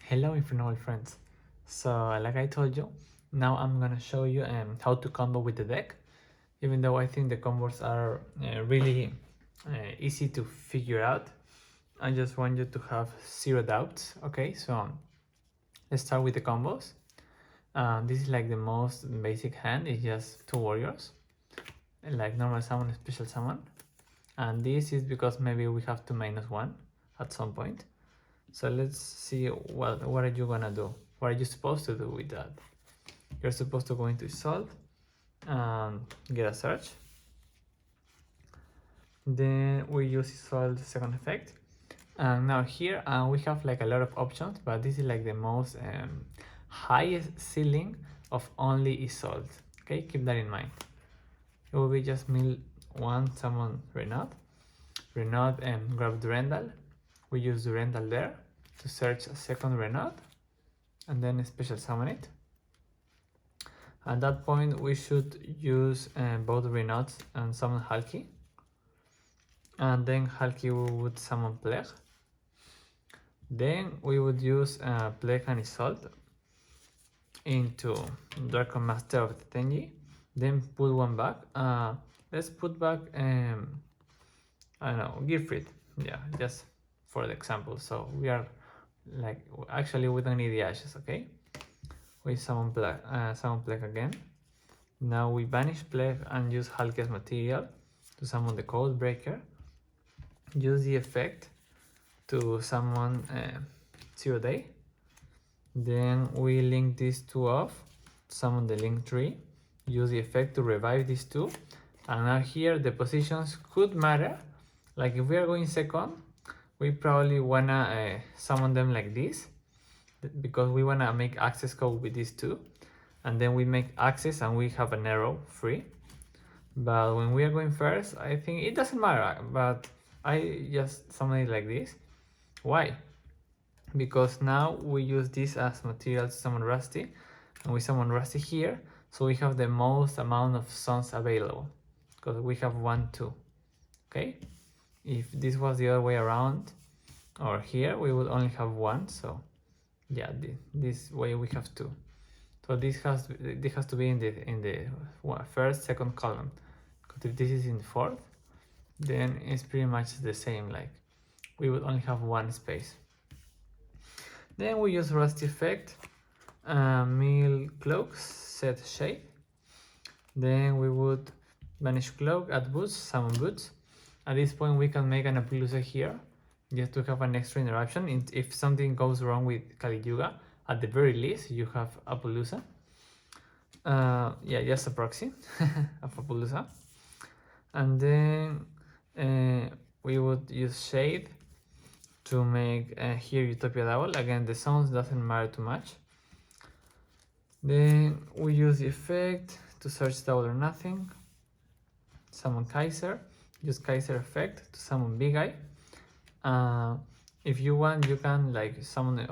Hello Infernoble friends. So like I told you, now I'm gonna show you how to combo with the deck. Even though I think the combos are really easy to figure out, I just want you to have zero doubts. Okay, so let's start with the combos. This is like the most basic hand, it's just two warriors, like normal summon, special summon. And this is because maybe we have to -1 at some point. So let's see what are you gonna do? What are you supposed to do with that? You're supposed to go into Salt and get a search. Then we use Salt second effect. And now here we have like a lot of options, but this is like the most highest ceiling of only Isolde. Okay, keep that in mind. It will be just mill one summon Renaud. Renaud and grab Durendal. We use Durendal there to search a second Renaud and then special summon it. At that point we should use both Renauds and summon Halki. And then Halki would summon Plague. Then we would use Plague and Isolde into Dragon Master of the Tenji. Then put one back. Let's put back, I don't know, Gifrid. Yeah, just for the example. So we are like, actually we don't need the ashes, okay? We summon Plague again. Now we banish Plague and use Halki's material to summon the Code Breaker. Use the effect to summon Zero Day. Then we link these two off, summon the link tree. Use the effect to revive these two. And now here the positions could matter. Like if we are going second, we probably wanna summon them like this, because we wanna make access code with these two. And then we make access and we have an arrow free. But when we are going first, I think it doesn't matter, but I just summon it like this. Why? Because now we use this as material to summon Rusty, and we summon Rusty here, so we have the most amount of sons available, because we have 1, 2. Okay, if this was the other way around, or here, we would only have 1. So yeah, this way we have 2. So this has to be in the first, second column. Because if this is in the fourth, then it's pretty much the same. Like we would only have 1 space. Then we use Rusty effect, mill cloaks, set shape. Then we would banish cloak, add boots, summon boots. At this point we can make an Appaloosa here, just to have an extra interruption. If something goes wrong with Kali Yuga, at the very least you have Appaloosa. Yeah, just a proxy of Appaloosa. And then we would use Shade to make here Utopia double. Again, the sounds doesn't matter too much. Then we use the effect to search double or nothing. Summon Kaiser. Use Kaiser effect to summon Big Eye. If you want, you can like summon it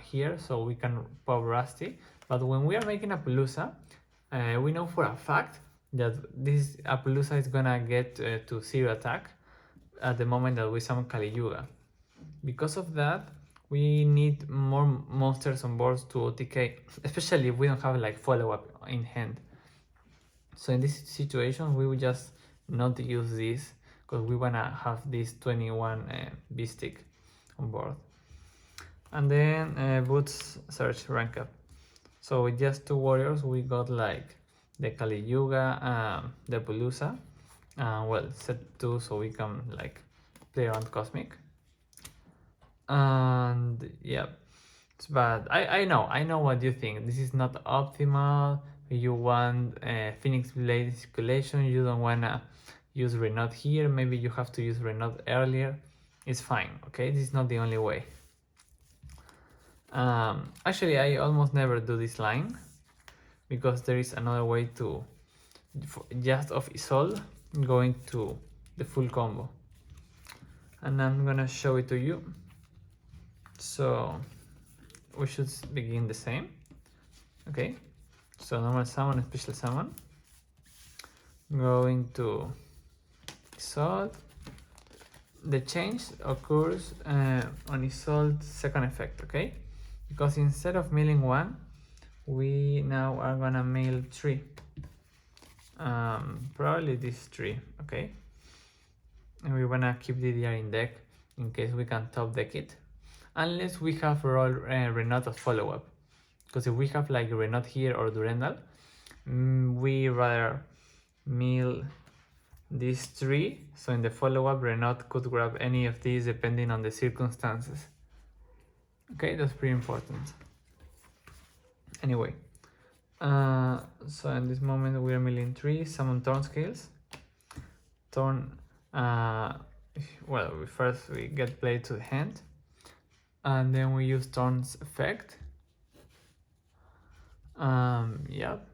here, so we can pop Rusty. But when we are making Appaloosa, we know for a fact that this Appaloosa is gonna get to 0 attack at the moment that we summon Kali Yuga. Because of that, we need more monsters on board to OTK, especially if we don't have like follow-up in hand. So in this situation, we will just not use this, because we wanna have this 21 B-stick on board. And then boots search rank up. So with just 2 warriors, we got like the Kali Yuga, the Appaloosa, well, set 2 so we can like play around Cosmic. And yeah, but I know what you think. This is not optimal. You want Phoenix Blade circulation, you don't wanna use Renaud here, maybe you have to use Renaud earlier. It's fine, okay? This is not the only way. Actually, I almost never do this line, because there is another way to, just of Isolde, going to the full combo. And I'm gonna show it to you. So we should begin the same. Okay, so normal summon, special summon. Going to Isolde. The change occurs on Isolde's second effect, okay? because instead of milling 1, we now are gonna mill 3. Probably this 3, okay? And we wanna keep DDR in deck in case we can top deck it, unless we have roll Renat as follow-up. Because if we have like Renat here or Durendal, we rather mill these 3, so in the follow-up Renat could grab any of these depending on the circumstances. Okay, that's pretty important. Anyway, so in this moment we are milling 3, summon turn scales. Turn, well, first we get played to the hand, and then we use turn's effect. Yep.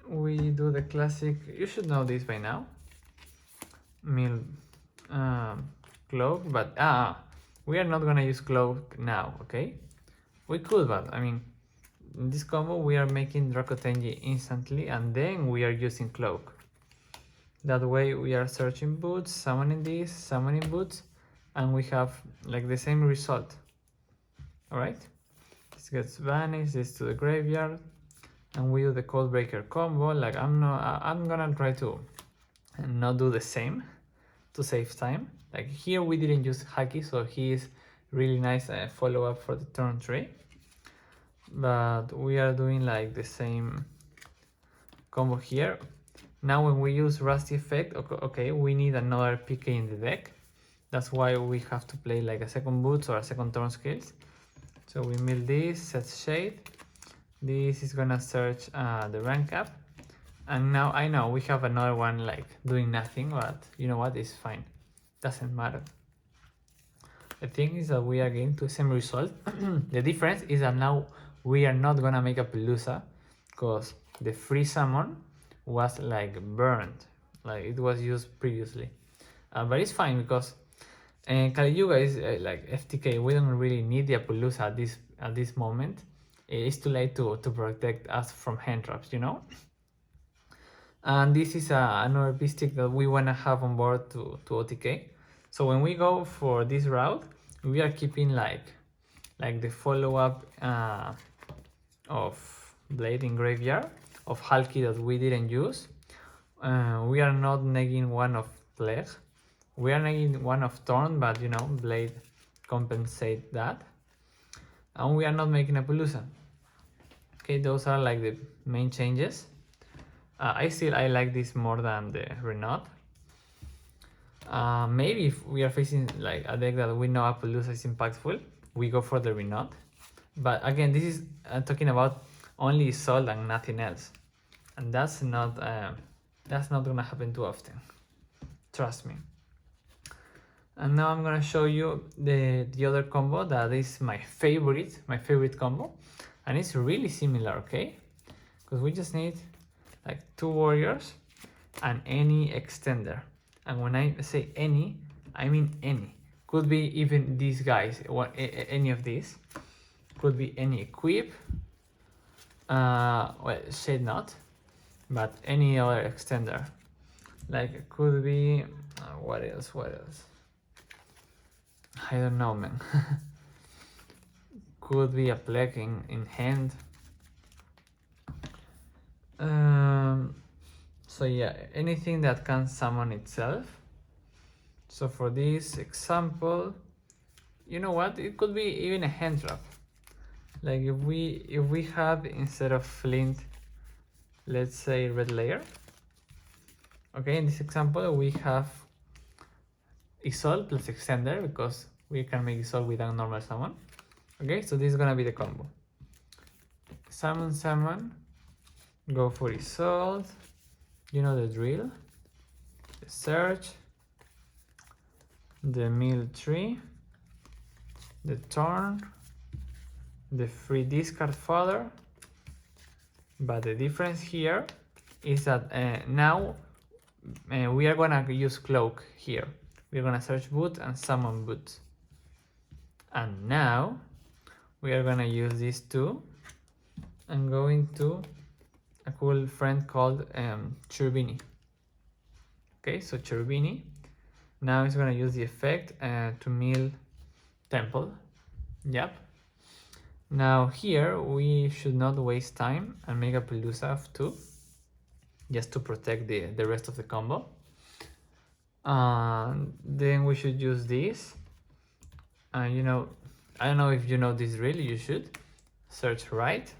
We do the classic, you should know this by now. Mill cloak, but we are not gonna use cloak now, okay? We could, but I mean, in this combo we are making Dracotenji instantly, and then we are using cloak. That way we are searching boots, summoning this, summoning boots, and we have like the same result. Alright? This gets banished, this to the graveyard, and we do the Codebreaker combo. Like I'm gonna try to not do the same to save time. Like here we didn't use Haki, so he is really nice follow-up for the turn 3. But we are doing like the same combo here. Now when we use Rusty effect, okay, we need another PK in the deck. That's why we have to play like a second boots or a second turn skills. So we mill this, set shade. This is gonna search the rank up. And now I know we have another one like doing nothing, but you know what, it's fine. Doesn't matter. The thing is that we are getting to the same result. The difference is that now we are not gonna make a Pelusa because the free summon was like burned, like it was used previously. But it's fine because Kali Yuga is like FTK. We don't really need the Pelusa at this moment. It's too late to protect us from hand traps, you know. And this is another beast that we wanna have on board to OTK. So when we go for this route, we are keeping like the follow-up of Blade in Graveyard, of Halki that we didn't use. We are not negging one of Plague. We are negging one of Thorn, but you know, Blade compensate that. And we are not making a Pelusa. Okay, those are like the main changes. I like this more than the Renault. Maybe if we are facing like a deck that we know a Pelusa is impactful, we go for the Renault. But again, this is talking about only Isolde and nothing else, and that's not gonna happen too often. Trust me. And now I'm gonna show you the other combo that is my favorite combo, and it's really similar, okay? Because we just need like 2 warriors and any extender. And when I say any, I mean any. Could be even these guys, any of these. Could be any equip. Well, shade not, but any other extender. Like it could be what else? I don't know, man. Could be a plague in hand. So yeah, anything that can summon itself. So for this example, you know what? It could be even a hand trap. Like if we have, instead of Flint, let's say red layer. Okay, in this example we have Isolde plus extender because we can make Isolde without normal summon. Okay, so this is gonna be the combo. Summon, go for Isolde, you know the drill. The search, the mill 3, the turn, the free discard fodder. But the difference here is that now we are gonna use cloak here. We're gonna search boots and summon boots. And now we are gonna use these two and go into a cool friend called Cherubini. Okay, so Cherubini now is gonna use the effect to mill Temple. Yep. Now here we should not waste time and make a Pelusa of 2 just to protect the rest of the combo. Then we should use this. You know, I don't know if you know this drill, you should. Search right,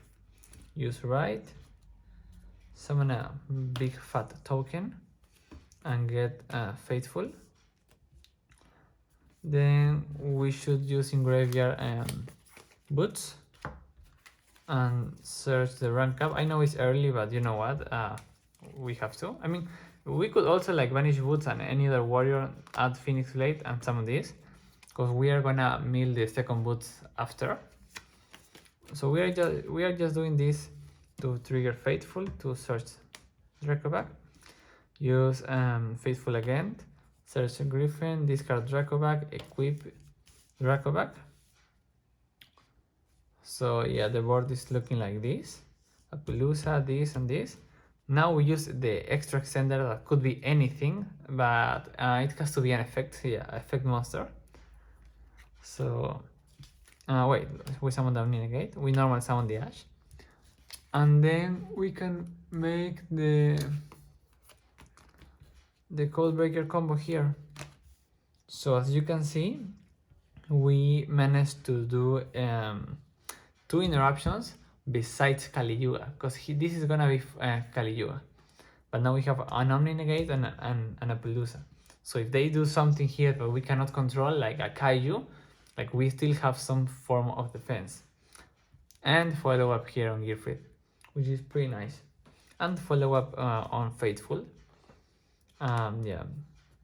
use right, summon a big fat token and get Faithful. Then we should use in graveyard boots and search the rank up. I know it's early, but you know what? We have to. I mean, we could also like banish boots and any other warrior, add Phoenix Blade and some of this, because we are gonna mill the second boots after. So we are just doing this to trigger Faithful to search Dracoback. Use Faithful again, search Griffin, discard Dracoback, equip Dracoback. So yeah, the board is looking like this. A Pelusa, this and this. Now we use the extra extender that could be anything, but it has to be an effect, yeah, effect monster. So wait, we summon the Omni-Negate, we normal summon the Ash. And then we can make the Codebreaker combo here. So as you can see, we managed to do 2 interruptions besides Kali Yuga, because this is gonna be Kali Yuga. But now we have an Omni-Negate and a Pelusa. So if they do something here that we cannot control, like a Kaiju, like we still have some form of defense. And follow up here on Gearfried, which is pretty nice. And follow up on Faithful. Yeah,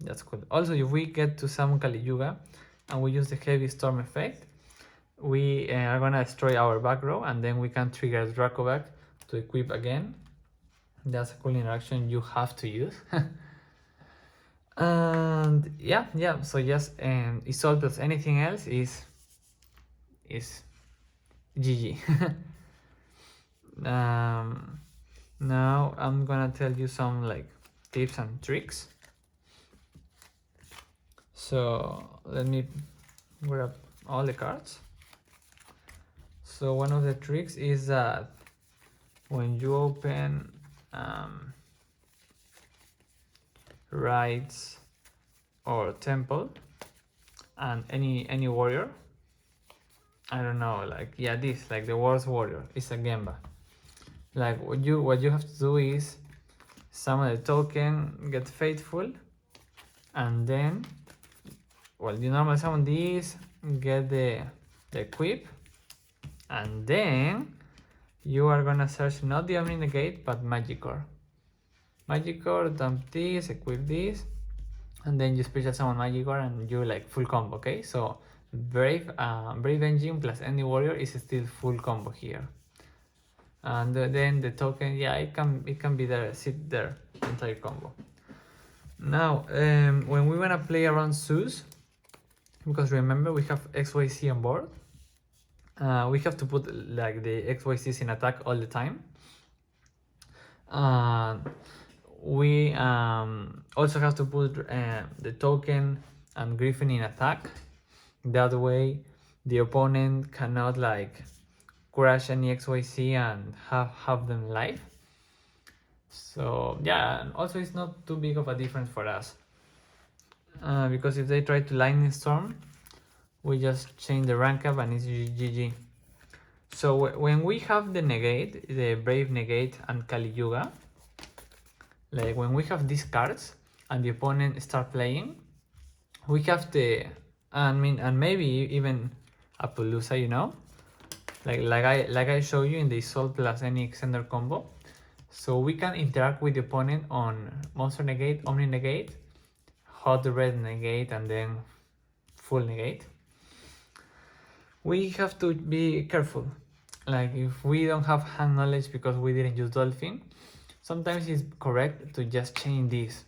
that's cool. Also, if we get to summon Kali Yuga and we use the Heavy Storm effect, we are gonna destroy our back row, and then we can trigger Dracoback to equip again. That's a cool interaction you have to use. And yeah, so just Isolde plus anything else is GG. Now I'm gonna tell you some like tips and tricks. So let me grab all the cards. So one of the tricks is that when you open Rites or Temple and any warrior, I don't know, like yeah, this like the World's Warrior is a Gemba. Like what you have to do is summon the token, get Faithful, and then you normally summon this, get the equip, and then you are gonna search not the Omni-Negate but Magic-Core. Magic-Core, dump this, equip this, and then you special summon Magic-Core and you like full combo. Okay, so Brave Engine plus any warrior is still full combo here. And then the token, yeah, it can be there, sit there, entire combo. Now when we wanna play around Zeus, because remember we have XYZ on board, we have to put like the XYZs in attack all the time. We also have to put the token and Griffin in attack. That way the opponent cannot like crash any XYZ and have them live. So yeah, and also it's not too big of a difference for us, because if they try to Lightning Storm, we just change the rank up and it's GG. So when we have the negate, the Brave Negate and Kali Yuga, like when we have these cards and the opponent start playing, we have the and maybe even a Pelusa, you know, like I show you in the Isolde plus any extender combo. So we can interact with the opponent on Monster Negate, Omni Negate, Hot Red Negate, and then full negate. We have to be careful. Like if we don't have hand knowledge because we didn't use Dolphin, sometimes it's correct to just change this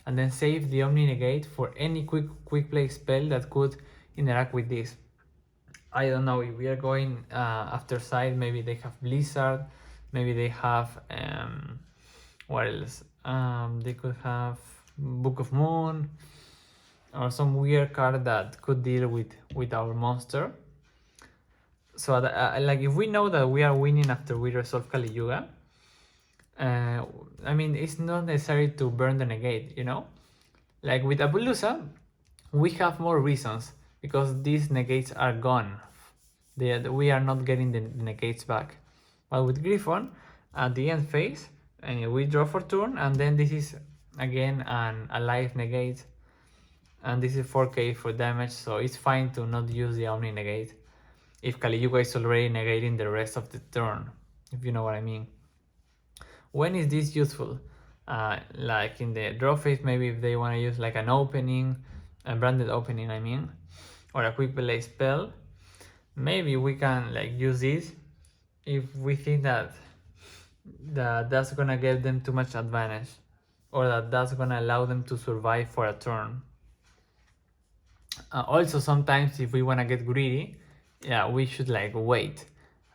and then save the Omni Negate for any quick play spell that could interact with this. I don't know, if we are going after side, maybe they have Blizzard, maybe they have what else? They could have Book of Moon or some weird card that could deal with our monster. So like if we know that we are winning after we resolve Kali Yuga, I mean, it's not necessary to burn the negate, you know? Like with Appaloosa, we have more reasons because these negates are gone. We are not getting the negates back. But with Griffon, at the end phase, we draw for turn, and then this is again an alive negate, and this is 4k for damage, so it's fine to not use the Omni negate if Kali Yuga is already negating the rest of the turn, if you know what I mean. When is this useful? Like in the draw phase, maybe if they want to use like an opening, a branded opening I mean, or a quick play spell, maybe we can like use this if we think that that's gonna give them too much advantage, or that's gonna allow them to survive for a turn. Also, sometimes if we want to get greedy, yeah, we should like wait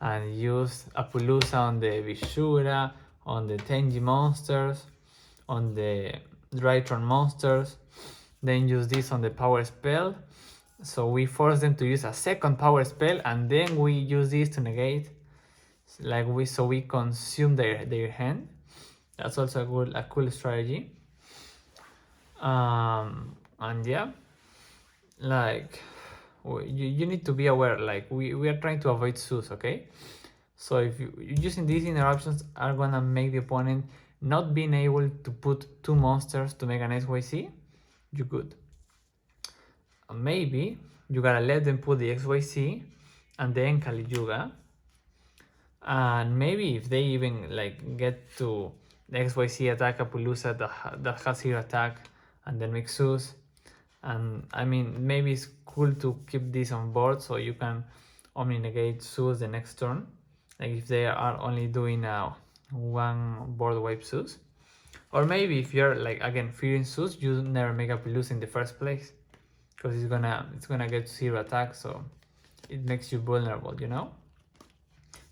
and use Appaloosa on the Vishura, on the Tenji monsters, on the Drytron monsters, then use this on the power spell. So we force them to use a second power spell, and then we use this to negate, like we consume their hand. That's also a cool strategy. And yeah, like you need to be aware, like we are trying to avoid Sus, okay? So if using these interruptions are gonna make the opponent not being able to put two monsters to make an XYZ, you could. Maybe you gotta let them put the XYZ and then Kali Yuga. And maybe if they even like get to the XYZ attack Appaloosa that has here attack and then make Sus. And I mean, maybe it's cool to keep this on board so you can Omni negate Sus the next turn. Like if they are only doing one board wipe Sus. Or maybe if you're like again fearing Sus, you never make Appaloosa in the first place, because it's gonna get 0 attack, so it makes you vulnerable, you know?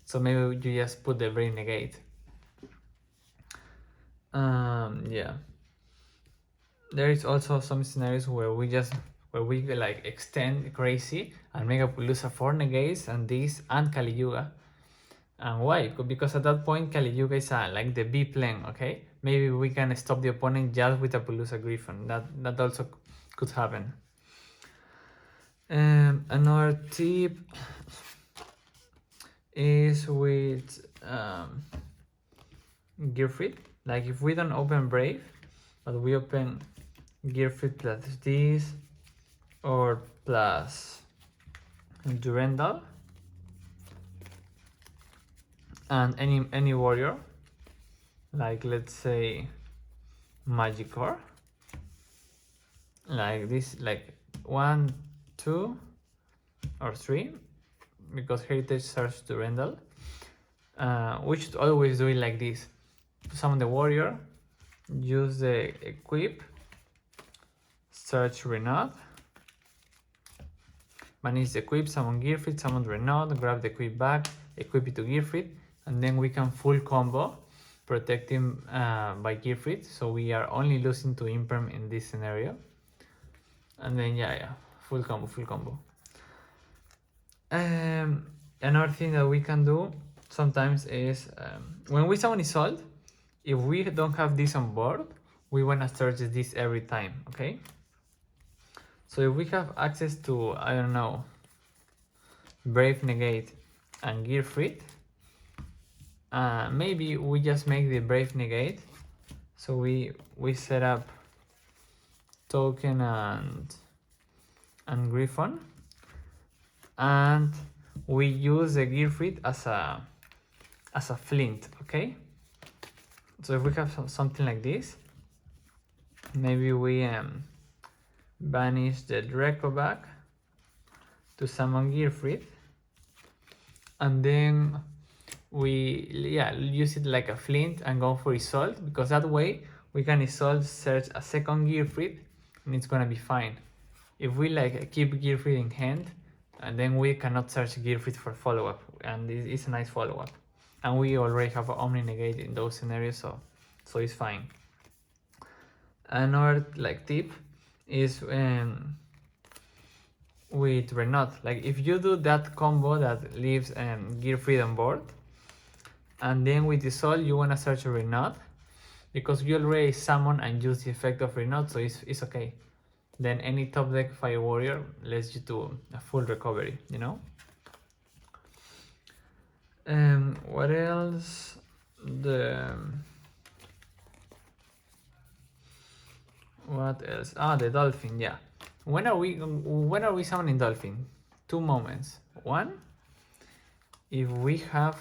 So maybe you just put the Brave negate. Yeah. There is also some scenarios where we like extend crazy and make Appaloosa 4 negates and this and Kali Yuga. And why? Because at that point Kali Yuga is like the B plane, okay? Maybe we can stop the opponent just with Appaloosa Griffon. That also could happen. Another tip is with Gearfried. Like if we don't open Brave, but we open Gearfried plus this or plus Durendal and any warrior, like let's say Magicore, like this, like 1, 2 or 3, because Heritage search Durendal. We should always do it like this: summon the warrior, use the equip, search Renaud, manage the equip, summon Gearfried, summon Renaud, grab the equip back, equip it to Gearfried, and then we can full combo, protect him by Gearfried, so we are only losing to Imperm in this scenario. And then yeah, full combo. Another thing that we can do sometimes is when we summon Isolde, if we don't have this on board, we want to search this every time, okay? So if we have access to, I don't know, Brave negate and Gearfried, maybe we just make the Brave negate. So we set up token and Griffon, and we use the Gearfried as a flint, okay? So if we have something like this, maybe we banish the Draco back to summon Gearfried, and then we use it like a flint and go for Isolde, because that way we can Isolde search a second Gearfried and it's gonna be fine. If we like keep Gearfried in hand, and then we cannot search Gearfried for follow-up, and it's a nice follow-up, and we already have Omni negate in those scenarios, so it's fine. Another like tip is with Renault. Like if you do that combo that leaves Gear Freedom board, and then with Dissolve you wanna search Renault, because you already summon and use the effect of Renault, so it's okay. Then any top deck Fire Warrior lets you do a full recovery, you know? What else? What else? The Dolphin, yeah. When are we summoning Dolphin? Two moments. One, if we have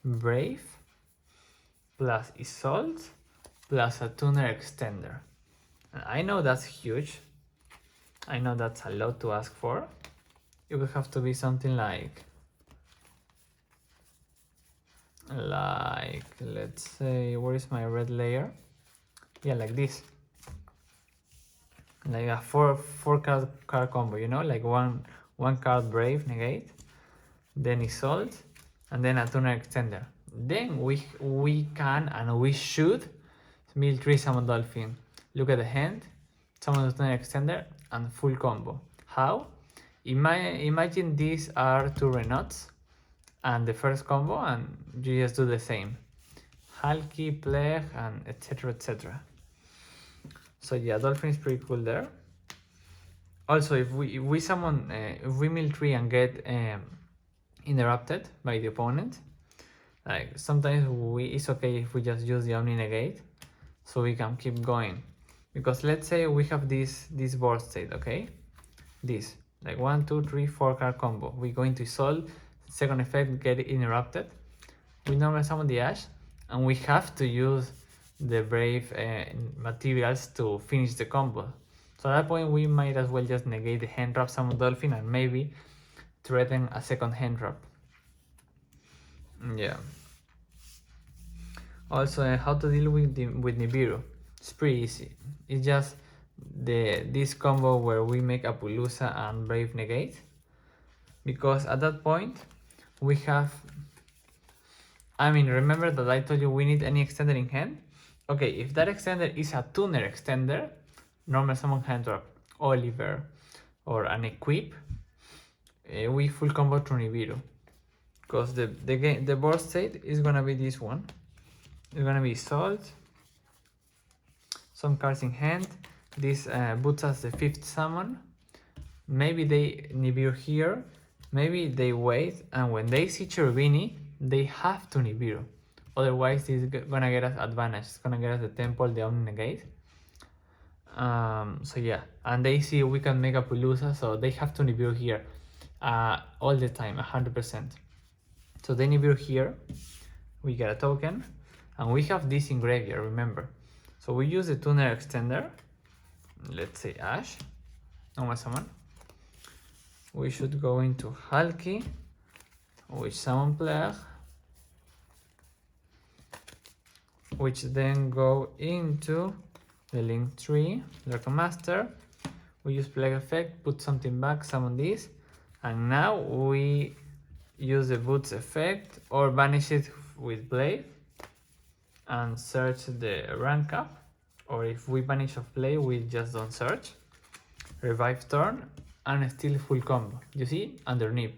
Brave plus Isolde plus a Tuner Extender. And I know that's huge. I know that's a lot to ask for. It would have to be something like let's say, where is my red layer? Yeah, like this. Like a four card combo, you know, like one card Brave negate, then Isolde, and then a Tuner Extender. Then we can and we should mill 3 summon Dolphin. Look at the hand, summon the Tuner Extender, and full combo. How? Imagine these are 2 Renauts and the first combo, and you just do the same. Halki, Plague, and etc, etc. So yeah, Dolphin is pretty cool there. Also, if we summon, if we mill 3 and get interrupted by the opponent, like sometimes it's okay if we just use the Omni Negate, so we can keep going. Because let's say we have this board state, okay? This, like 1, 2, 3, 4 card combo. We go into Isolde, second effect, get interrupted. We normally summon the Ash, and we have to use the Brave materials to finish the combo. So at that point we might as well just negate the hand trap, summon Dolphin, and maybe threaten a second hand trap. Yeah. Also, how to deal with Nibiru. It's pretty easy. It's just this combo where we make Apollousa and Brave negate, because at that point we have, I mean, remember that I told you we need any extender in hand? Okay, if that extender is a Tuner Extender, normal summon hand trap, Oliver, or an equip, we full combo through Nibiru. Because the board state is gonna be this one. It's gonna be Salt, some cards in hand. This boots us the 5th summon. Maybe they Nibiru here, maybe they wait, and when they see Cherubini, they have to Nibiru. Otherwise, this is gonna get us advantage. It's gonna get us the Temple, the Omni Negate. So yeah, and they see we can make Apollousa, so they have to Nibiru here all the time, 100%. So they Nibiru here, we get a token, and we have this in graveyard, remember. So we use the Tuner Extender, let's say Ash, normal summon. We should go into Halki, which summon Plague, which then go into the Link tree, Dragon Master. We use Plague effect, put something back, summon this, and now we use the Boots effect or banish it with Blade and search the rank up, or if we banish of play, we just don't search. Revive turn and still full combo. You see, under nib.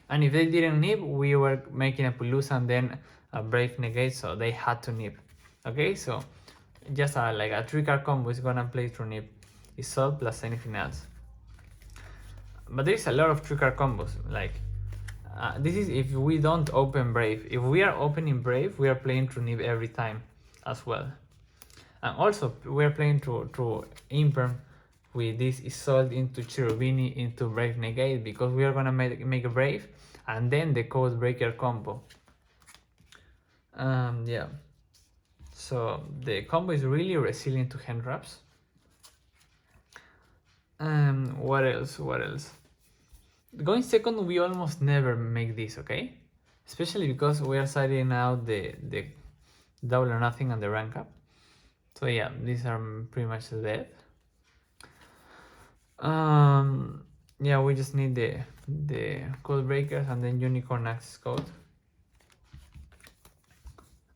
And if they didn't nib, we were making a Apollousa and then a Brave negate, so they had to nib. Okay, so just like a 3-card combo is gonna play through nib. Isolde plus anything else. But there's a lot of 3-card combos. Like this is if we don't open Brave. If we are opening Brave, we are playing through nib every time as well. And also we are playing through Imperm with this Isolde into Cherubini into Brave negate, because we are gonna make a Brave and then the Code Breaker combo. Yeah. So the combo is really resilient to hand traps. What else? Going second, we almost never make this, okay? Especially because we are siding out the double or nothing and the rank up. So yeah, these are pretty much dead. Yeah, we just need the code breakers and then unicorn access code.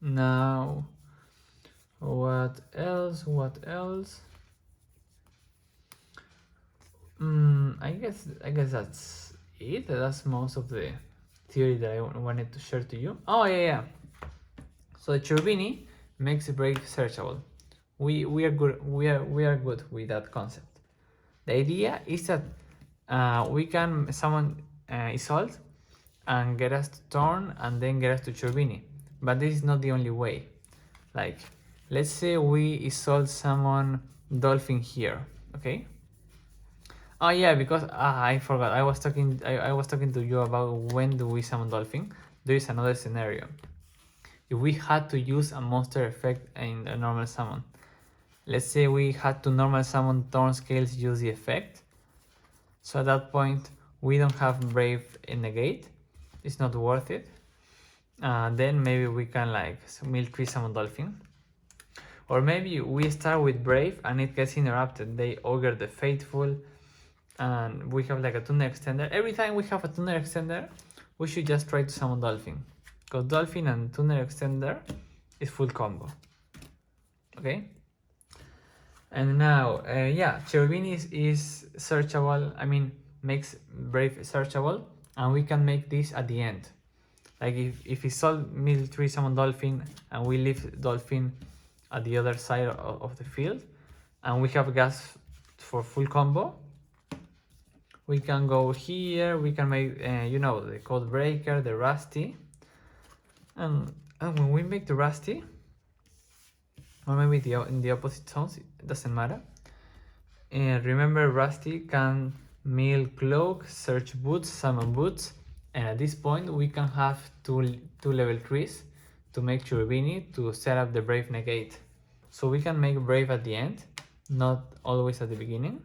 Now, what else? I guess that's it. That's most of the theory that I wanted to share to you. Oh yeah. So Cherubini makes Brave searchable. We are good. We are good with that concept. The idea is that we can summon Isolde and get us to Thorn and then get us to Cherubini. But this is not the only way. Like, let's say we Isolde summon Dolphin here, okay? Oh yeah, because I forgot. I was talking to you about when do we summon Dolphin. There is another scenario. If we had to use a monster effect in a normal summon, let's say we had to normal summon Thorn Scales, use the effect. So at that point, we don't have Brave in the gate. It's not worth it. Then maybe we can like mill 3 summon Dolphin. Or maybe we start with Brave and it gets interrupted. They Ogre the Faithful and we have like a tuner extender. Every time we have a tuner extender, we should just try to summon Dolphin. Because Dolphin and tuner extender is full combo. Okay? And now, yeah, Cherubini is searchable. I mean, makes Brave searchable, and we can make this at the end. Like if we solve mill 3 summon Dolphin and we leave Dolphin at the other side of the field, and we have gas for full combo, we can go here. We can make you know, the Code Breaker, the Rusty, and when we make the Rusty, or maybe in the opposite zones, it doesn't matter. Remember, Rusty can mill Cloak, search Boots, summon Boots, and at this point we can have two level 3s to make Cherubini to set up the Brave negate. So we can make Brave at the end, not always at the beginning.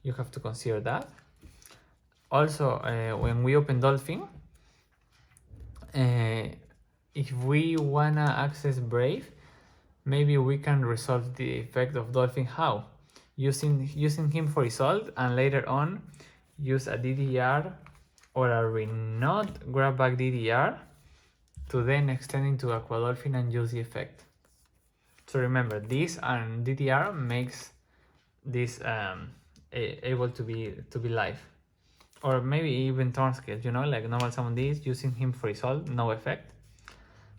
You have to consider that. Also, when we open Dolphin, if we wanna access Brave, maybe we can resolve the effect of Dolphin. How? Using him for Isolde, and later on use a DDR or a Renault grab back DDR to then extend into Aqua Dolphin and use the effect. So remember, this and DDR makes this able to be live. Or maybe even Thorn Scales, you know, like normal summon this, using him for Isolde, no effect.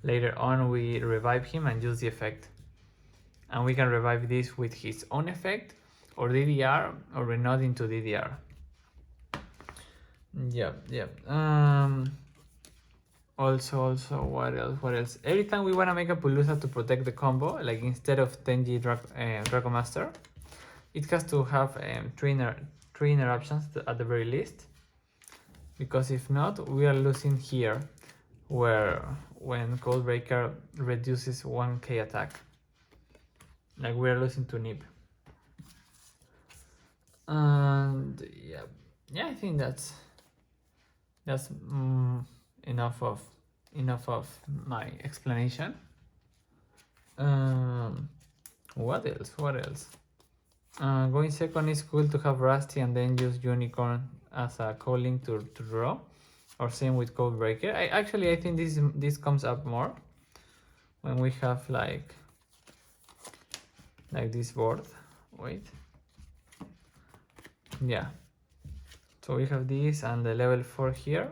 Later on we revive him and use the effect. And we can revive this with his own effect, or DDR, or Renault into DDR. Yep. Also, what else? Every time we want to make a Pulusa to protect the combo, like instead of Tenji Draco Master, it has to have three interruptions at the very least. Because if not, we are losing here, where when Codebreaker reduces 1k attack. Like we are losing to Nib. And yeah, I think that's enough of my explanation. What else? Going second is cool to have Rusty and then use Unicorn as a calling to draw, or same with Codebreaker. I think this comes up more when we have like this board. Wait. Yeah. So we have this and the level 4 here.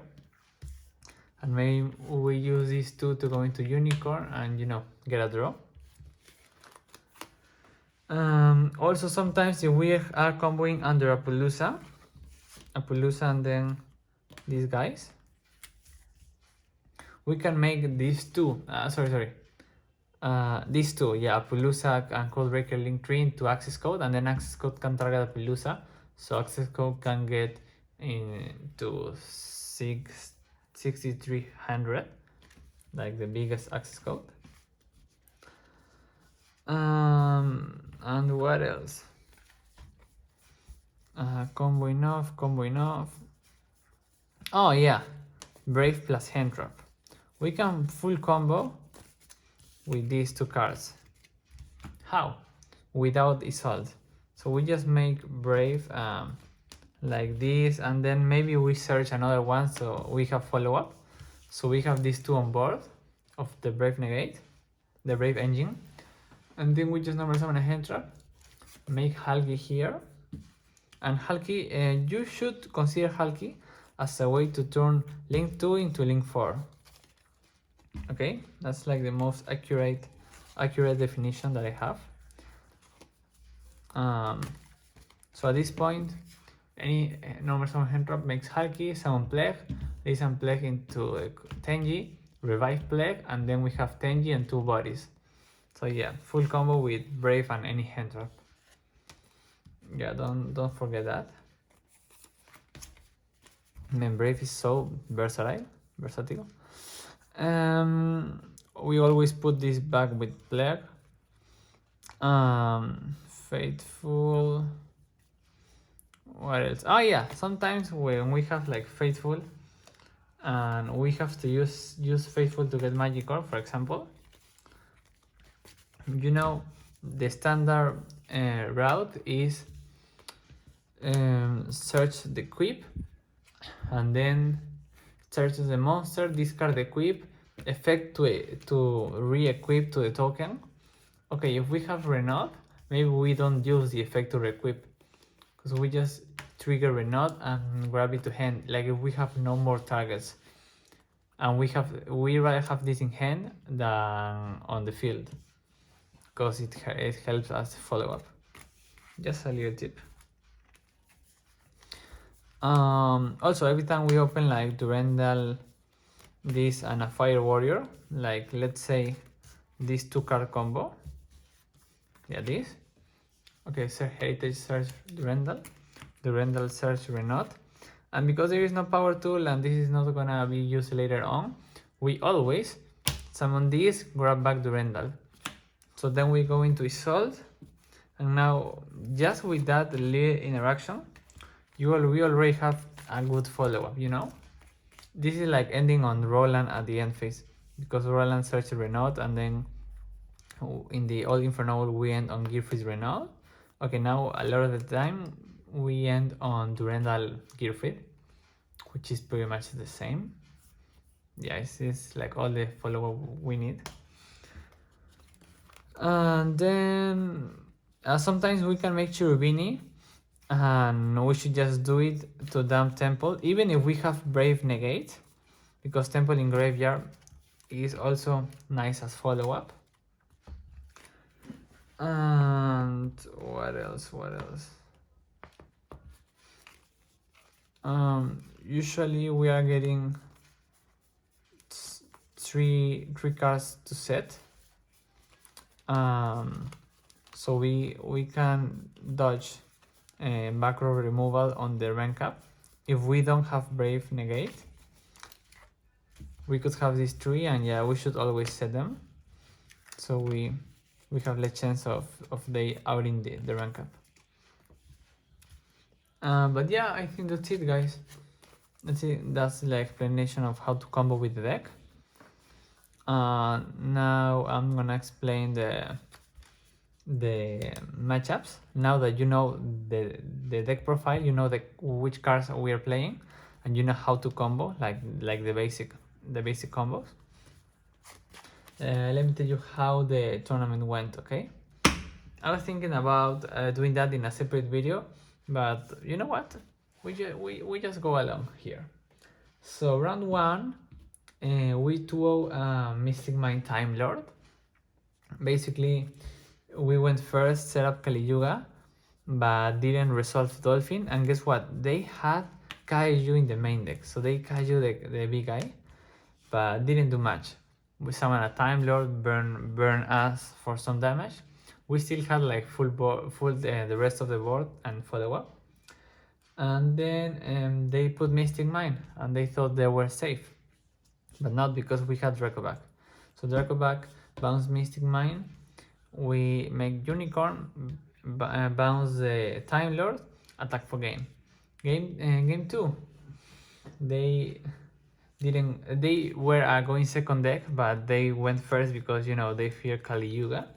And maybe we use these two to go into Unicorn and, you know, get a draw. Also, sometimes if we are comboing under a Pulusa and then these guys, we can make these two. These two, yeah, Pulusa and Codebreaker link 3 into access code, and then access code can target a Pulusa, so access code can get into 6300, like the biggest access code. And what else? Combo enough. Oh yeah, Brave plus Hand Trap. We can full combo with these two cards. How? Without Isolde. So we just make Brave like this, and then maybe we search another one so we have follow-up. So we have these two on board of the Brave negate, the Brave engine, and then we just normal summon a Hand Trap, make Halgi here, And Halki, you should consider Halki as a way to turn link 2 into link 4. Okay, that's like the most accurate definition that I have. So at this point, any normal summon hand drop makes Halki, summon Plague, release and Plague into Tenji, revive Plague, and then we have Tenji and 2 bodies. So yeah, full combo with Brave and any hand drop. Yeah, don't forget that. And then Brave is so versatile. We always put this back with Plague. Faithful. What else? Oh yeah, sometimes when we have like Faithful and we have to use Faithful to get Magic Orb, for example, you know, the standard route is search the equip and then search the monster, discard the equip, effect to re-equip to the token. Okay, if we have Renault, maybe we don't use the effect to re-equip because we just trigger Renault and grab it to hand. Like if we have no more targets, and we rather have this in hand than on the field because it helps us follow up. Just a little tip. Also, every time we open like Durendal, this and a Fire Warrior, like let's say this 2-card combo. Yeah, this. Okay, so Heritage search Durendal search Renault. And because there is no power tool and this is not gonna be used later on, we always summon this, grab back Durendal. So then we go into Isolde, and now just with that little interaction, we already have a good follow-up, you know? This is like ending on Roland at the end phase, because Roland searched Renault, and then in the old Infernoble we end on Gearfried Renault. Okay, now a lot of the time we end on Durendal Gearfried, which is pretty much the same. Yeah, it's like all the follow-up we need. And then sometimes we can make Cherubini, and we should just do it to dump Temple, even if we have Brave Negate, because Temple in Graveyard is also nice as follow-up. And what else? Usually we are getting three cards to set. So we can dodge back row removal on the rank up. If we don't have Brave Negate, we could have these 3, and yeah, we should always set them, so we have less chance of they outing the rank up. But yeah, I think that's it, guys. That's the explanation of how to combo with the deck. Now I'm gonna explain the matchups. Now that you know the deck profile, you know which cards we are playing, and you know how to combo, like the basic combos. Let me tell you how the tournament went. Okay, I was thinking about doing that in a separate video, but you know what, we just go along here. So round 1, we 2-0 Mystic Mine Time Lord. Basically, we went first, set up Kali Yuga, but didn't resolve Dolphin, and guess what? They had Kaiju in the main deck, so they Kaiju the big guy, but didn't do much. We summoned a Time Lord, burn us for some damage. We still had like full the rest of the board and follow up. And then they put Mystic Mine, and they thought they were safe, but not, because we had Dracoback. So Dracoback bounce Mystic Mine, we make Unicorn, bounce the Time Lord, attack for game. Game 2, they were going second deck, but they went first because, you know, they fear Kali Yuga,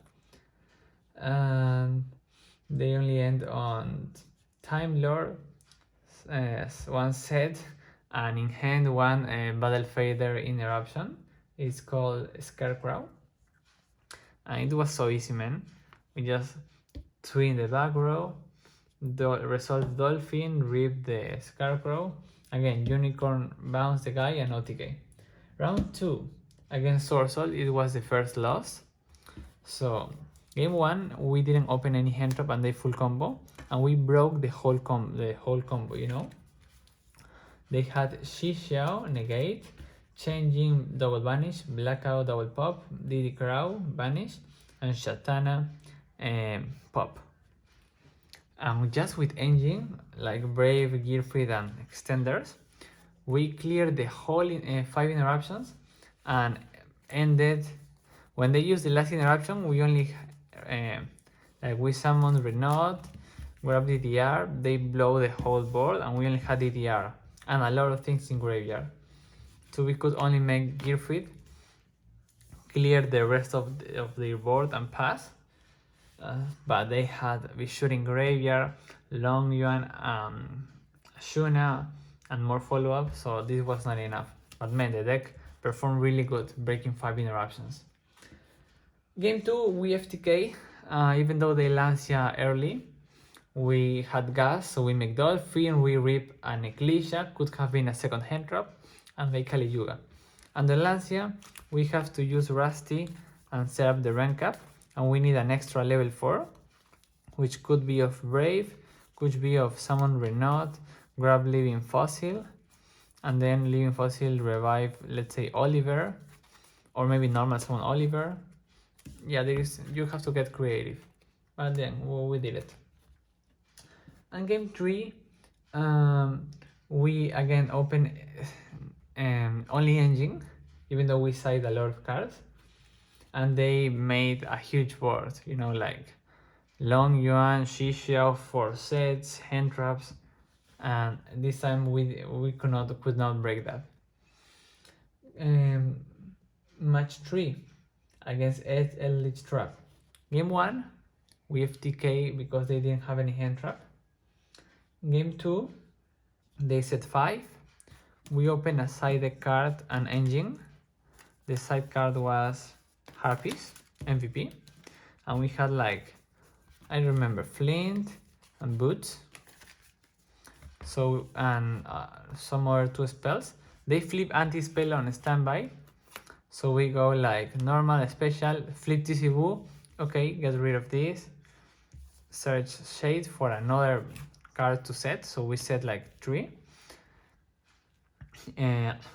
and they only end on Time Lord, 1 set, and in hand 1 Battle Fader Interruption. It's called Scarecrow, and it was so easy, man. We just 2 in the back row, result Dolphin, Rip the Scarecrow. Again, Unicorn bounce the guy and OTK. Round 2 against Sorcer, it was the first loss. So game 1 we didn't open any hand trap and they full combo, and we broke the whole combo, you know. They had Shi Xiao negate, changing double vanish, blackout double pop, Diddy Crow vanish, and Shatana pop. And just with engine like Brave, Gearfried, and extenders, we cleared the whole 5 interruptions and ended. When they used the last interruption, we only like we summoned Renault, grab DDR, they blow the whole board, and we only had DDR and a lot of things in graveyard. So we could only make Gearfried, clear the rest of their board and pass. But they had shooting graveyard, Long Yuan, Shuna, and more follow-up, so this was not enough. But man, the deck performed really good, breaking 5 interruptions. Game 2, we FTK, even though they Lancia early. We had gas, so we make Dolphin, we Rip an Ecclesia, could have been a second hand trap, and make Kali Yuga. Under Lancia, we have to use Rusty and set up the rank up, and we need an extra level 4, which could be of Brave, could be of Summon Renault, grab Living Fossil, and then Living Fossil revive, let's say Oliver, or maybe normal Summon Oliver. Yeah, you have to get creative, but then we did it. And game 3, we again open only engine, even though we side a lot of cards, and they made a huge board, you know, like Long Yuan, Shi Xiao, 4 sets, hand traps, and this time we could not break that. Match 3 against Ed Eldritch Trap. Game 1, we FTK because they didn't have any hand trap. Game 2, they set 5. We open a side deck card and engine. The side card was Harpies, MVP. And we had like, I remember, Flint and Boots. So, and some other 2 spells. They flip anti-spell on standby. So we go like normal, special, flip TC Boo. Okay, get rid of this. Search Shade for another card to set, so we set like 3,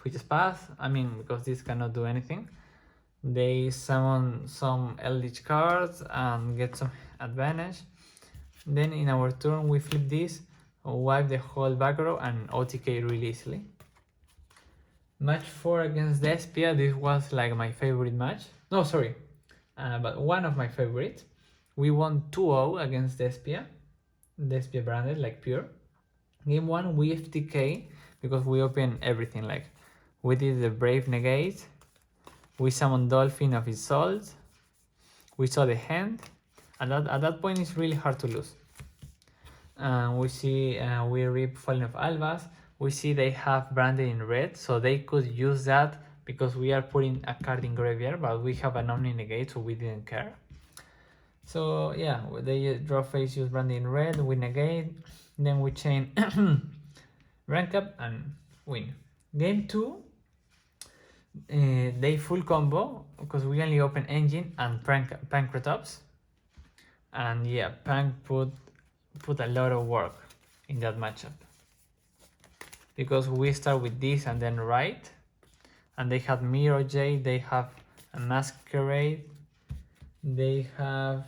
which is pass. I mean, because this cannot do anything. They summon some Eldritch cards and get some advantage. Then in our turn we flip this, wipe the whole back row, and OTK really easily. Match 4 against Despia. This was like my favorite match. No, sorry, but one of my favorites. We won 2-0 against Despia. Despia branded like pure. Game 1 we FTK because we opened everything. Like we did the Brave negate, we summoned Dolphin of his Salt, we saw the hand, and at that point it's really hard to lose. We see we Rip Falling of Albas. We see they have branded in red, so they could use that because we are putting a card in graveyard, but we have an Omni negate, so we didn't care. So yeah, they draw face, use branding in red, we negate, then we chain rank up and win. Game 2, they full combo because we only open engine and Pancratops, and yeah, Pank put a lot of work in that matchup because we start with this and then right, and they have Mirror Jade, they have a Masquerade, they have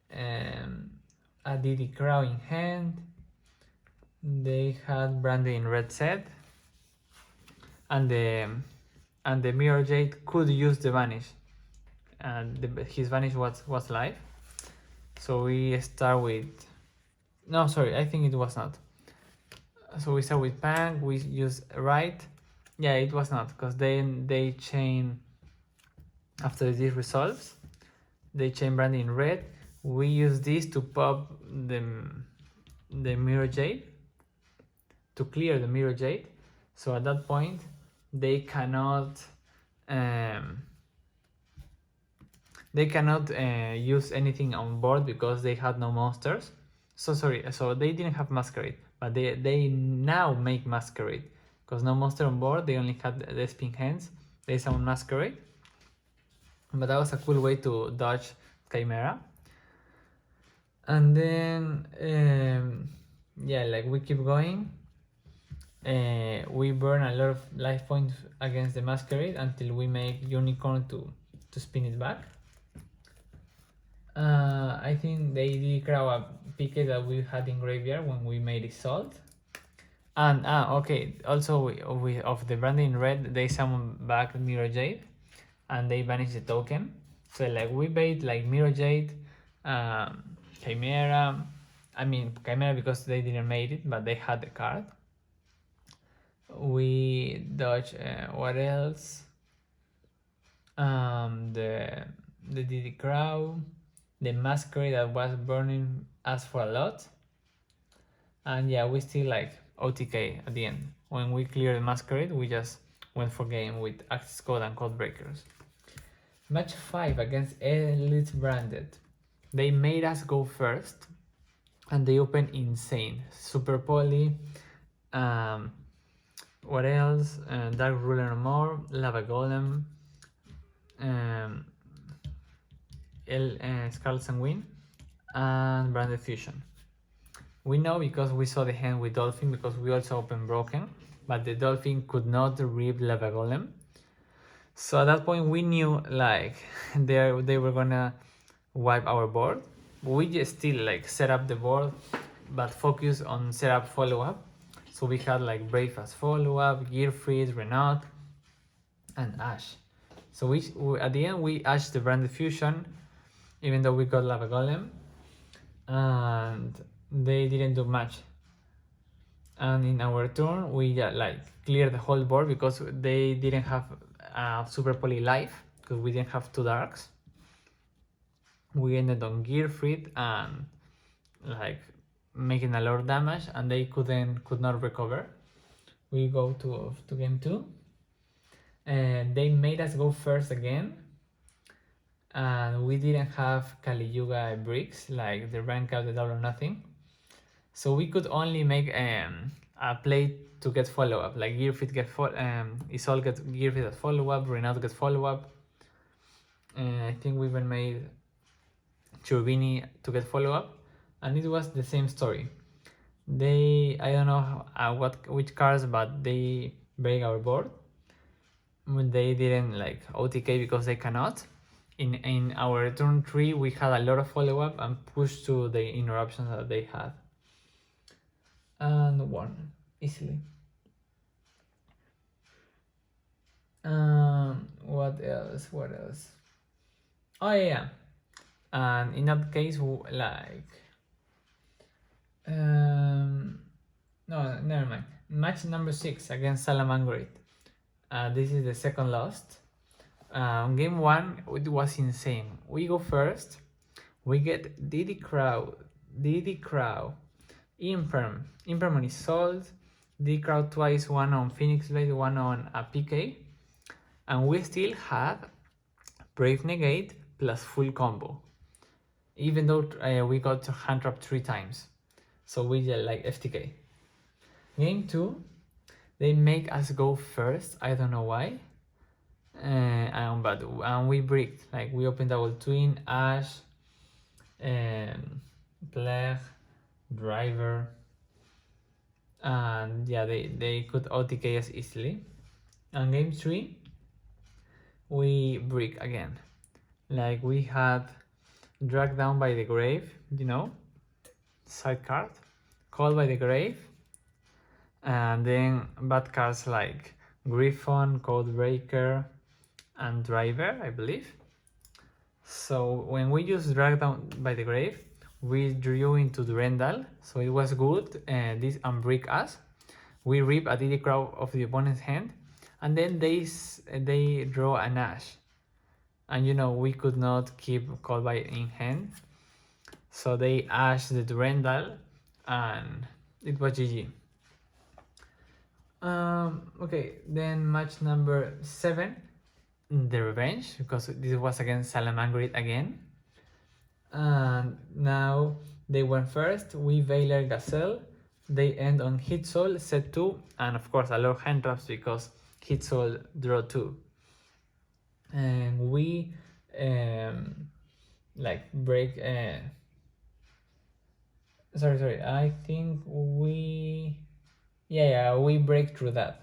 a DD Crow in hand, they had Brandy in red set, and the Mirror Jade could use the vanish, and his vanish was live. So we start with, no sorry, I think it was not. So we start with Pang, we use right, yeah it was not, because then they chain, after this resolves, they chain Brandy in red, we use this to pop the Mirror Jade, to clear the Mirror Jade. So at that point they cannot use anything on board because they had no monsters. So sorry, so they didn't have Masquerade, but they now make Masquerade. Because no monster on board, they only had the spin hands. They summon Masquerade. But that was a cool way to dodge Chimera. And then, yeah, like we keep going. We burn a lot of life points against the Masquerade until we make Unicorn to spin it back. I think they did grab a PK that we had in graveyard when we made Assault. And okay, also we of the branding in red, they summon back Mirror Jade and they banish the token. So like we bait like Mirror Jade, Chimera. I mean Chimera because they didn't make it, but they had the card. We dodge what else? The Diddy Crow, the Masquerade that was burning us for a lot. And yeah, we still like OTK at the end. When we clear the Masquerade, we just went for game with Access Code and Code Breakers. Match 5 against Elite Branded. They made us go first and they open insane. Super Poly, what else? Dark Ruler no more, Lava Golem, Scarlet Sanguine, and Branded Fusion. We know because we saw the hand with Dolphin because we also opened Broken, but the Dolphin could not rip Lava Golem. So at that point we knew like they were gonna wipe our board. We just still like set up the board, but focus on setup follow-up. So we had like Brave as follow-up, Gear Freeze, Renault, and Ash. So we at the end we Ash the Branded Fusion, even though we got Lava Golem, and they didn't do much. And in our turn we like cleared the whole board because they didn't have Super Poly life because we didn't have 2 darks. We ended on Gear Freed and like making a lot of damage, and they could not recover. We go to game 2, and they made us go first again, and we didn't have Kali Yuga bricks like the rank out the double or nothing, so we could only make a play to get follow-up, like Gear Fit get Isol get Gear Fit as follow-up, Renato get follow-up. I think we even made Turbini to get follow-up, and it was the same story. They, I don't know which cards, but they break our board. They didn't like OTK because they cannot. In our turn 3 we had a lot of follow-up and pushed to the interruptions that they had, and won easily. What else? Oh yeah, and in that case like no, never mind. Match number 6 against Salamangreat. This is the second lost. Game 1 it was insane. We go first, we get Diddy Crow, Imperm is sold, Diddy Crow twice, one on Phoenix Blade, one on a PK, and we still have Brave Negate plus full combo, even though we got hand trap 3 times. So we just like FTK. Game 2, they make us go first. I don't know why. But we bricked. Like we opened double twin, Ash, Plague, Driver, and yeah, they could OTK us easily. And game 3, we brick again. Like we had Dragged Down by the Grave, you know, side card, Called by the Grave, and then bad cards like Griffon, Codebreaker, and Driver, I believe. So when we use Drag Down by the Grave, we drew into Durendal, so it was good. This unbrick us. We rip a Diddy Crow of the opponent's hand, and then they draw an Ash. And you know, we could not keep Call by in hand, so they Ash the Durendal, and it was GG. Okay, then match number 7, the revenge, because this was against Salamangreat again, and now They went first, we Veiler Gazelle, they end on hit soul, set 2, and of course a lot of hand traps because hit soul, draw 2. And we like break, sorry, I think we, we break through that.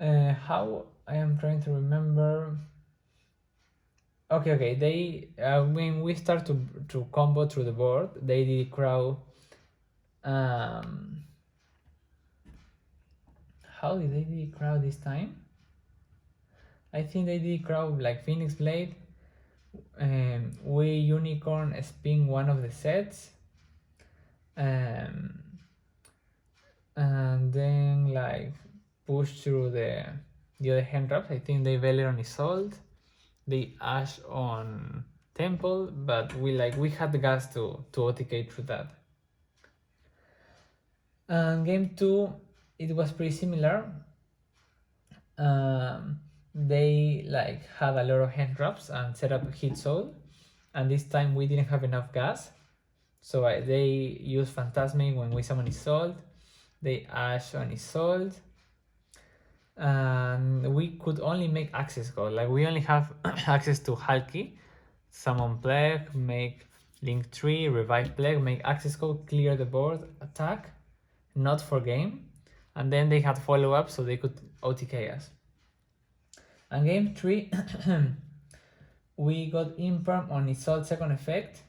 How, I am trying to remember. Okay, they when we start to combo through the board, they did crow. How did they did crow this time? I think they did crow like Phoenix Blade. We unicorn spin one of the sets. And then like push through the other hand traps. I think they Veler on Isolde. They Ash on Temple, but we had the gas to OTK through that. And game 2, it was pretty similar. They had a lot of hand traps and set up hit soul, and this time we didn't have enough gas, so they used Phantasmic when we summon Isolde. They Ash on Isolde, and we could only make access code. We only have access to Halki, summon Plague, make Link 3, revive Plague, make access code, clear the board, attack, not for game, and then they had follow-up so they could OTK us. And game 3, we got Imperm on Isolde second effect,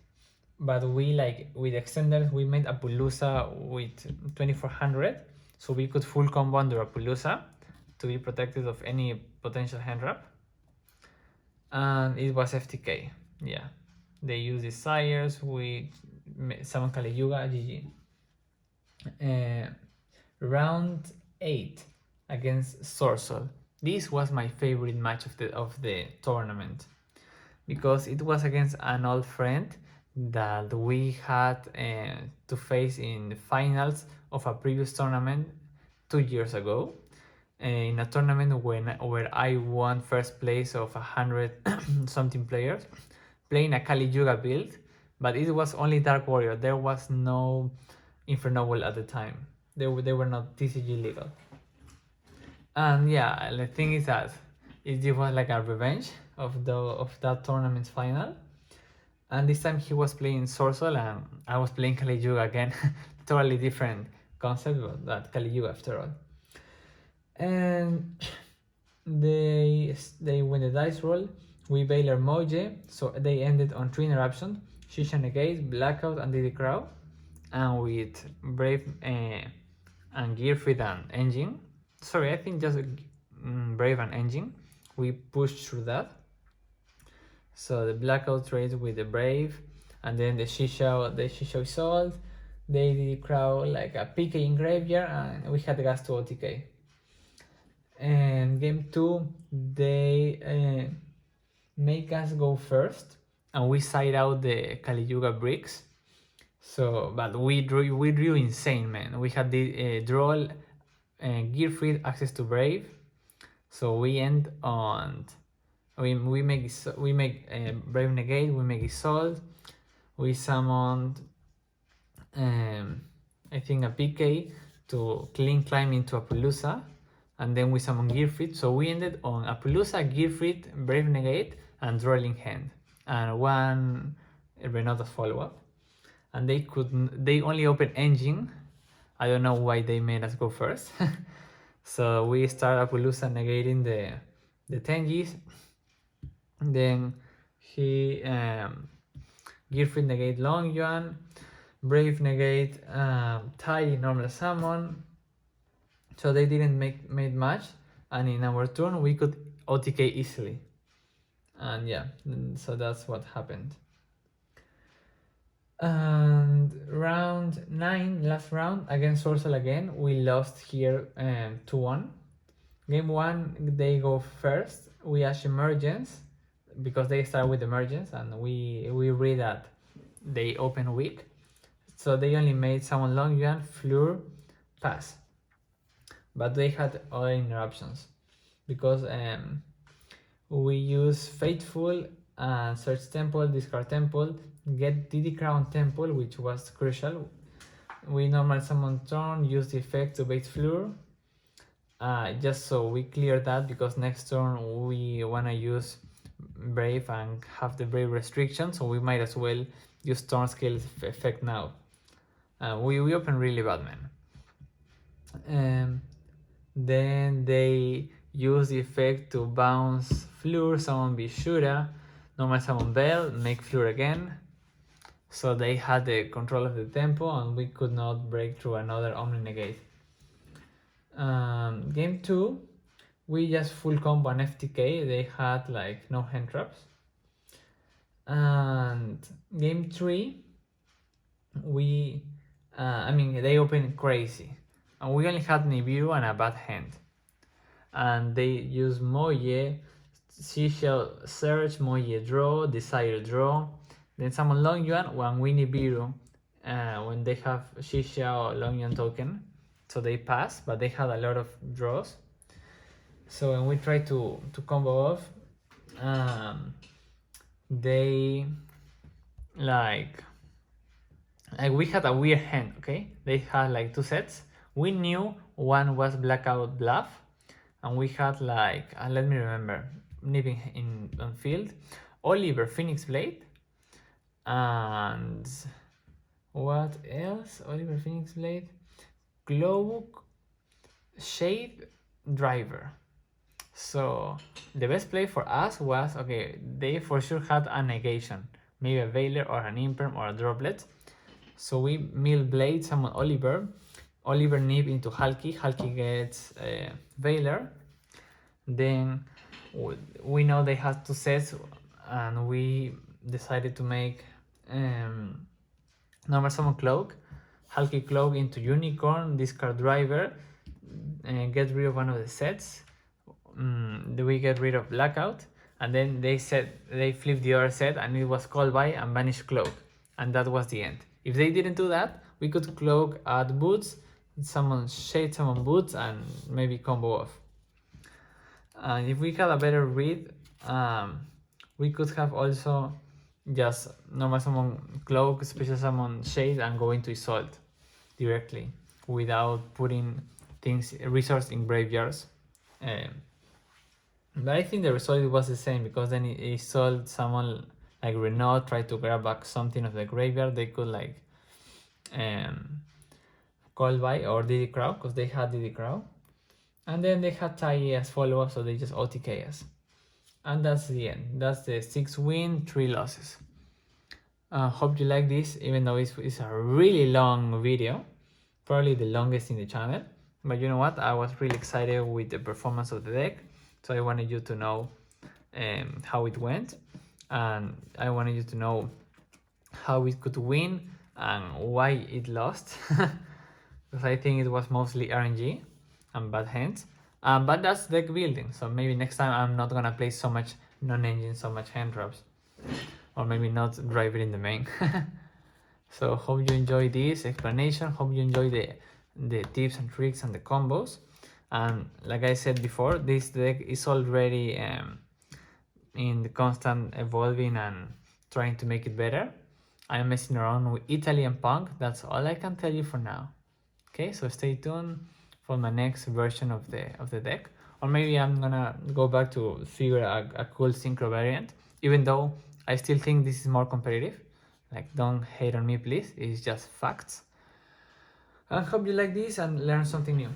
but we with extenders we made Apollousa with 2400, so we could full combo under Apollousa to be protected of any potential hand trap. And it was FTK. Yeah, they use Desires, we summon Kali Yuga, GG. Round 8 against Sorcer. This was my favorite match of the tournament because it was against an old friend that we had to face in the finals of a previous tournament 2 years ago. In a tournament where I won first place of 100 something players, playing a Kali Yuga build, but it was only Dark Warrior. There was no Infernoble at the time. They were not TCG legal. And yeah, the thing is that it was like a revenge of that tournament's final. And this time he was playing Sorcer and I was playing Kali Yuga again. Totally different concept, but that Kali Yuga after all. And they win the dice roll. We Veiler Moje, so they ended on 3 interruptions: Shisha Negate, Blackout, and Diddy Crow. And with Brave and Gearfit and Engine. Sorry, I think just Brave and Engine. We pushed through that. So the Blackout trades with the Brave, and then the Shisha Isolde. They did Crow like a PK in graveyard, and we had the gas to OTK. And game 2, they make us go first, and we side out the Kali Yuga bricks. So, but we drew insane, man. We had the draw, Gearfried, access to Brave. So we end on we make Brave Negate. We make Isolde. We summoned I think a PK to clean climb into Apollousa, and then we summoned Gearfried. So we ended on Apollousa, Gearfried, Brave Negate, and Drawing Hand, and one Renata follow-up. And they only open Engine. I don't know why they made us go first. So we start Apollousa negating the Tenjis. Then he Gearfried negate Long Yuan, Brave negate Tide normal summon. So they didn't make much, and in our turn we could OTK easily. And yeah, so that's what happened. And round 9, last round against Sorcer again, we lost here 2-1. Game 1, they go first. We Ash Emergence because they start with Emergence, and we read that they open weak. So they only made someone Long Yuan, Fleur, pass. But they had other interruptions because we use Fateful search temple, discard temple, get DD crown temple, which was crucial. We normal summon turn, use the effect to bait Fleur. Just so we clear that, because next turn we wanna use Brave and have the Brave restriction, so we might as well use turn scale effect now. We open really bad, man. Then they use the effect to bounce Fleur, summon Bishura, normal summon Bell, make Fleur again. So they had the control of the tempo and we could not break through another Omni Negate. Game 2, we just full combo an FTK, they had like no hand traps. And game 3, we, they opened crazy. And we only had Nibiru and a bad hand. And they used Moye, Seashell Search, Moye Draw, Desire Draw. Then summon Long Yuan when we Nibiru, when they have Seashell Long Yuan token. So they pass, but they had a lot of draws. So when we try to combo off, they like we had a weird hand, okay? They had like 2 sets. We knew one was Blackout Bluff, and we had like, let me remember, nipping on field, Oliver Phoenix Blade, and what else? Oliver Phoenix Blade, Cloak, Shade, Driver. So the best play for us was, okay, they for sure had a negation, maybe a Veiler or an Imperm or a Droplet. So we mill Blade, summon Oliver, Oliver nip into Halki, Halki gets Veiler. Then we know they had 2 sets, and we decided to make normal summon Cloak, Halki Cloak into Unicorn, discard Driver, get rid of one of the sets. We get rid of Blackout, and then they flipped the other set, and it was Call By and Banish Cloak, and that was the end. If they didn't do that, we could Cloak at Boots, summon Shade, summon Boots, and maybe combo off. And if we had a better read, we could have also just normal summon Cloak, special summon Shade, and go into Isolde directly without putting resource in graveyards. But I think the result was the same, because then it sold someone like Renault tried to grab back something of the graveyard. They could like Call By or DD Crow, because they had DD Crow. And then they had Tai as follow-up, so they just OTK us. And that's the end. That's the 6 win, 3 losses. Hope you like this, even though it's a really long video. Probably the longest in the channel. But you know what? I was really excited with the performance of the deck. So I wanted you to know how it went. And I wanted you to know how it could win and why it lost. Because I think it was mostly RNG and bad hands. But that's deck building. So maybe next time I'm not going to play so much non-engine, so much hand traps. Or maybe not drive it in the main. So hope you enjoy this explanation. Hope you enjoy the tips and tricks and the combos. And like I said before, this deck is already in the constant evolving and trying to make it better. I'm messing around with Italy and Punk. That's all I can tell you for now. Okay, so stay tuned for my next version of the deck. Or maybe I'm gonna go back to figure a cool synchro variant, even though I still think this is more competitive. Like, don't hate on me, please. It's just facts. I hope you like this and learn something new.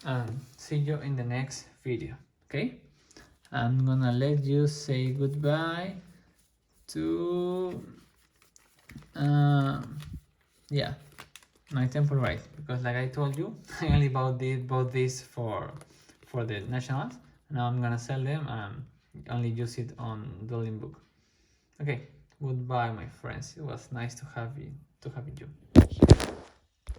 And see you in the next video. Okay? I'm gonna let you say goodbye to my temple right, because like I told you, I only bought this for the nationals. Now I'm gonna sell them and only use it on Dueling Book. Okay, goodbye my friends. It was nice to have you.